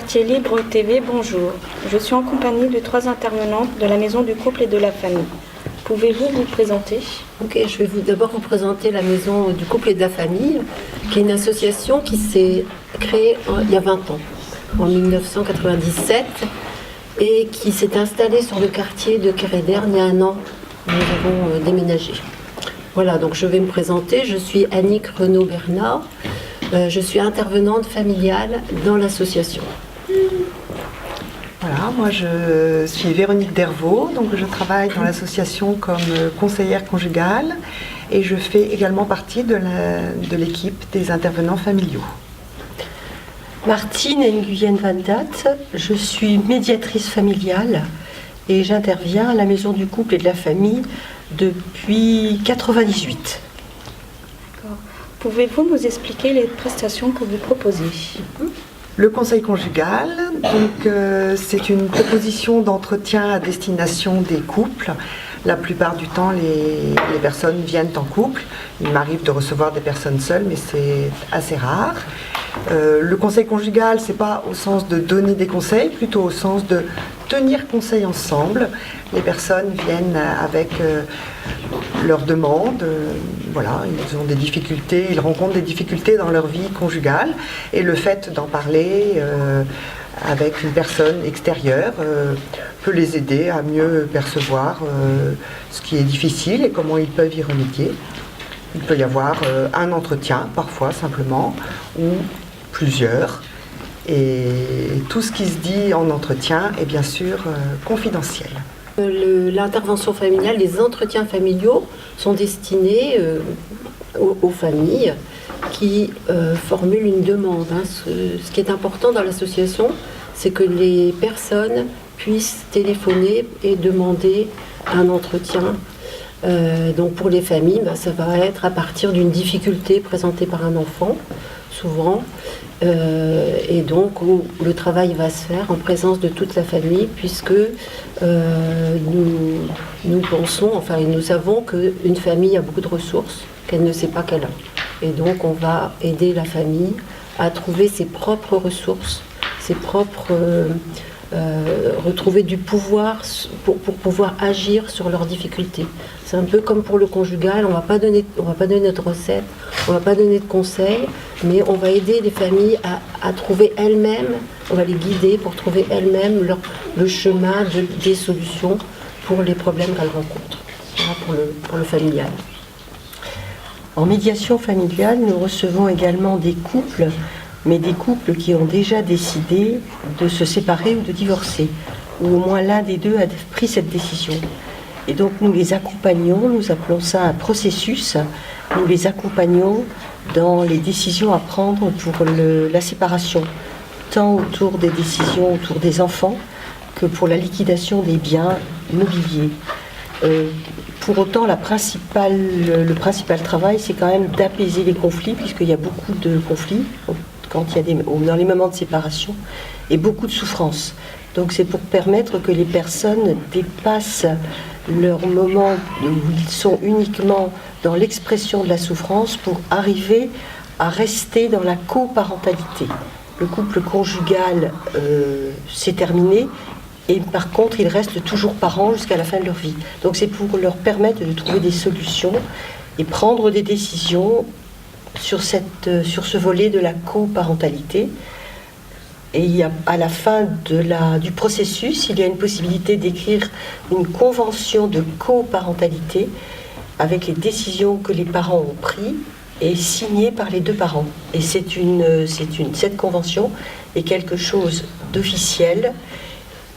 Quartier Libre TV, bonjour. Je suis en compagnie de 3 intervenantes de la Maison du couple et de la famille. Pouvez-vous vous présenter? Ok, je vais d'abord vous présenter la Maison du couple et de la famille, qui est une association qui s'est créée il y a 20 ans, en 1997, et qui s'est installée sur le quartier de Kéréderne il y a 1 an. Nous avons déménagé. Voilà, donc je vais me présenter. Je suis Annick Renaud-Bernard. Je suis intervenante familiale dans l'association. Voilà, moi je suis Véronique Dervaux, donc je travaille dans l'association comme conseillère conjugale et je fais également partie de l'équipe des intervenants familiaux. Martine Nguyen Van Dat, je suis médiatrice familiale et j'interviens à la Maison du couple et de la famille depuis 1998. Pouvez-vous nous expliquer les prestations que vous proposez? Le conseil conjugal, donc, c'est une proposition d'entretien à destination des couples. La plupart du temps, les personnes viennent en couple. Il m'arrive de recevoir des personnes seules, mais c'est assez rare. Le conseil conjugal, c'est pas au sens de donner des conseils, plutôt au sens de tenir conseil ensemble. Les personnes viennent avec leurs demandes, voilà, ils ont des difficultés, ils rencontrent des difficultés dans leur vie conjugale, et le fait d'en parler avec une personne extérieure peut les aider à mieux percevoir ce qui est difficile et comment ils peuvent y remédier. Il peut y avoir un entretien, parfois simplement, ou plusieurs. Et tout ce qui se dit en entretien est bien sûr confidentiel. L'intervention familiale, les entretiens familiaux sont destinés aux familles qui formulent une demande. Ce qui est important dans l'association, c'est que les personnes puissent téléphoner et demander un entretien. Donc pour les familles, ça va être à partir d'une difficulté présentée par un enfant, souvent, et donc où le travail va se faire en présence de toute la famille, puisque nous pensons, enfin nous savons qu'une famille a beaucoup de ressources qu'elle ne sait pas qu'elle a. Et donc on va aider la famille à trouver ses propres ressources, ses propres... retrouver du pouvoir pour pouvoir agir sur leurs difficultés. C'est un peu comme pour le conjugal, on va pas donner notre recette, on va pas donner de conseils, mais on va aider les familles à trouver elles-mêmes, on va les guider pour trouver elles-mêmes le chemin des solutions pour les problèmes qu'elles rencontrent. Voilà pour le familial. En médiation familiale, nous recevons également des couples, mais des couples qui ont déjà décidé de se séparer ou de divorcer, ou au moins l'un des deux a pris cette décision. Et donc nous les accompagnons, nous appelons ça un processus, nous les accompagnons dans les décisions à prendre pour la séparation, tant autour des décisions autour des enfants que pour la liquidation des biens immobiliers. Pour autant, le principal travail, c'est quand même d'apaiser les conflits, puisqu'il y a beaucoup de conflits dans les moments de séparation, et beaucoup de souffrance. Donc c'est pour permettre que les personnes dépassent leur moment où ils sont uniquement dans l'expression de la souffrance pour arriver à rester dans la coparentalité. Le couple conjugal s'est terminé, et par contre ils restent toujours parents jusqu'à la fin de leur vie. Donc c'est pour leur permettre de trouver des solutions et prendre des décisions sur ce volet de la coparentalité. Et à la fin du processus, il y a une possibilité d'écrire une convention de coparentalité avec les décisions que les parents ont prises et signées par les 2 parents. Et cette convention est quelque chose d'officiel,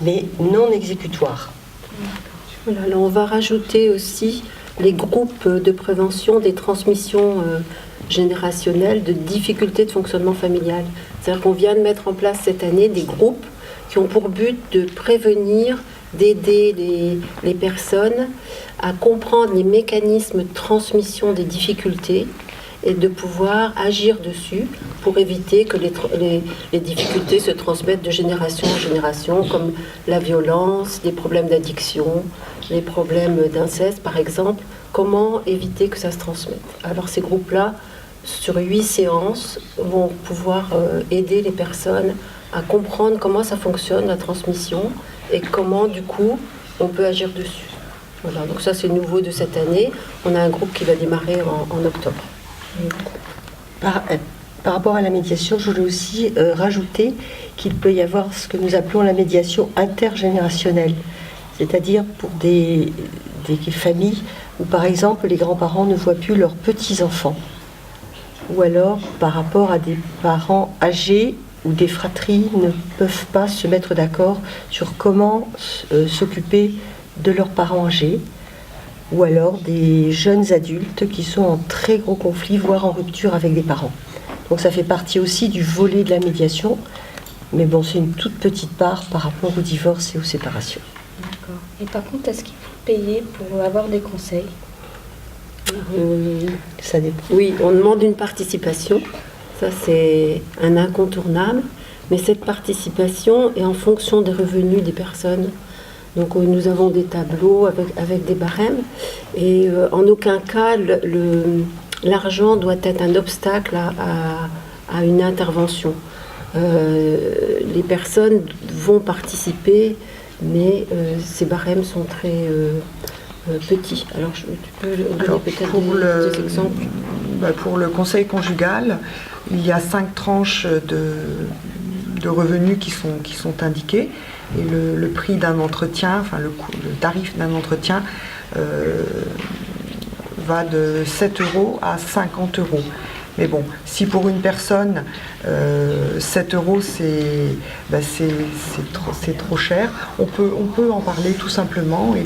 mais non exécutoire. Voilà, alors on va rajouter aussi les groupes de prévention des transmissions générationnelles de difficultés de fonctionnement familial. C'est-à-dire qu'on vient de mettre en place cette année des groupes qui ont pour but de prévenir, d'aider les personnes à comprendre les mécanismes de transmission des difficultés et de pouvoir agir dessus pour éviter que les difficultés se transmettent de génération en génération, comme la violence, les problèmes d'addiction, les problèmes d'inceste par exemple. Comment éviter que ça se transmette? Alors ces groupes-là, sur 8 séances, vont pouvoir aider les personnes à comprendre comment ça fonctionne, la transmission, et comment, du coup, on peut agir dessus. Voilà, donc ça, c'est nouveau de cette année. On a un groupe qui va démarrer en octobre. Par rapport à la médiation, je voulais aussi rajouter qu'il peut y avoir ce que nous appelons la médiation intergénérationnelle, c'est-à-dire pour des familles où, par exemple, les grands-parents ne voient plus leurs petits-enfants, ou alors par rapport à des parents âgés où des fratries ne peuvent pas se mettre d'accord sur comment s'occuper de leurs parents âgés, ou alors des jeunes adultes qui sont en très gros conflit, voire en rupture avec des parents. Donc ça fait partie aussi du volet de la médiation, mais bon, c'est une toute petite part par rapport au divorce et aux séparations. D'accord. Et par contre, est-ce qu'il faut payer pour avoir des conseils? Ça dépend. Oui, on demande une participation. Ça, c'est un incontournable. Mais cette participation est en fonction des revenus des personnes. Donc, nous avons des tableaux avec des barèmes. Et en aucun cas, l'argent doit être un obstacle à une intervention. Les personnes vont participer, mais ces barèmes sont très petits. Alors, tu peux donner peut-être des exemples? Pour le conseil conjugal, il y a 5 tranches de revenus qui sont indiquées. Et le prix d'un entretien, enfin le tarif d'un entretien va de 7 € à 50 €. Mais bon, si pour une personne, 7 € c'est trop cher, on peut en parler tout simplement et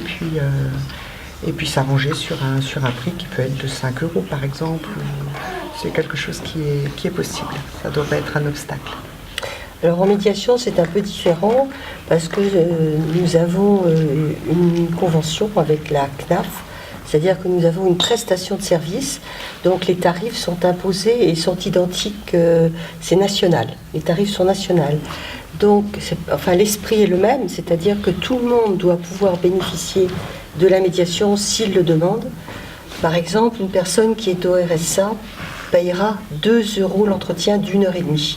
puis s'arranger sur un prix qui peut être de 5 € par exemple. C'est quelque chose qui est possible. Ça ne doit pas être un obstacle. Alors en médiation, c'est un peu différent parce que nous avons une convention avec la CNAF, c'est-à-dire que nous avons une prestation de service, donc les tarifs sont imposés et sont identiques, c'est national, les tarifs sont nationaux. Donc l'esprit est le même, c'est-à-dire que tout le monde doit pouvoir bénéficier de la médiation s'il le demande. Par exemple, une personne qui est au RSA payera 2 € l'entretien d'1h30.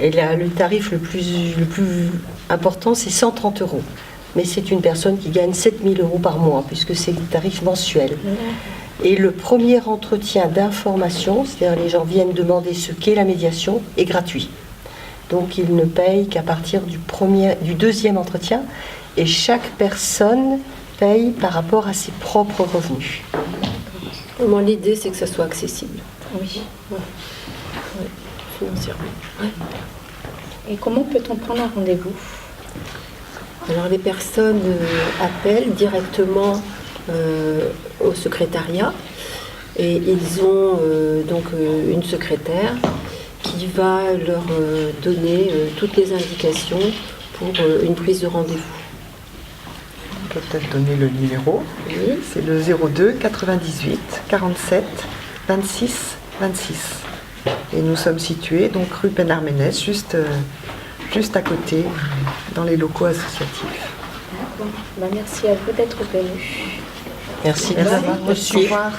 Et là, le tarif le plus important, c'est 130 €. Mais c'est une personne qui gagne 7 000 € par mois, puisque c'est le tarif mensuel. Et le premier entretien d'information, c'est-à-dire les gens viennent demander ce qu'est la médiation, est gratuit. Donc ils ne payent qu'à partir du deuxième entretien, et chaque personne paye par rapport à ses propres revenus. Moi, l'idée, c'est que ça soit accessible. Oui. Ouais, financièrement. Ouais. Et comment peut-on prendre un rendez-vous? Alors les personnes appellent directement au secrétariat et ils ont donc une secrétaire qui va leur donner toutes les indications pour une prise de rendez-vous. On peut peut-être donner le numéro. Oui. C'est le 02 98 47 26 26. Et nous sommes situés donc rue Pénarménès, juste à côté, dans les locaux associatifs. D'accord. Merci à vous d'être venus. Merci de Merci. nous avoir reçus. Au revoir.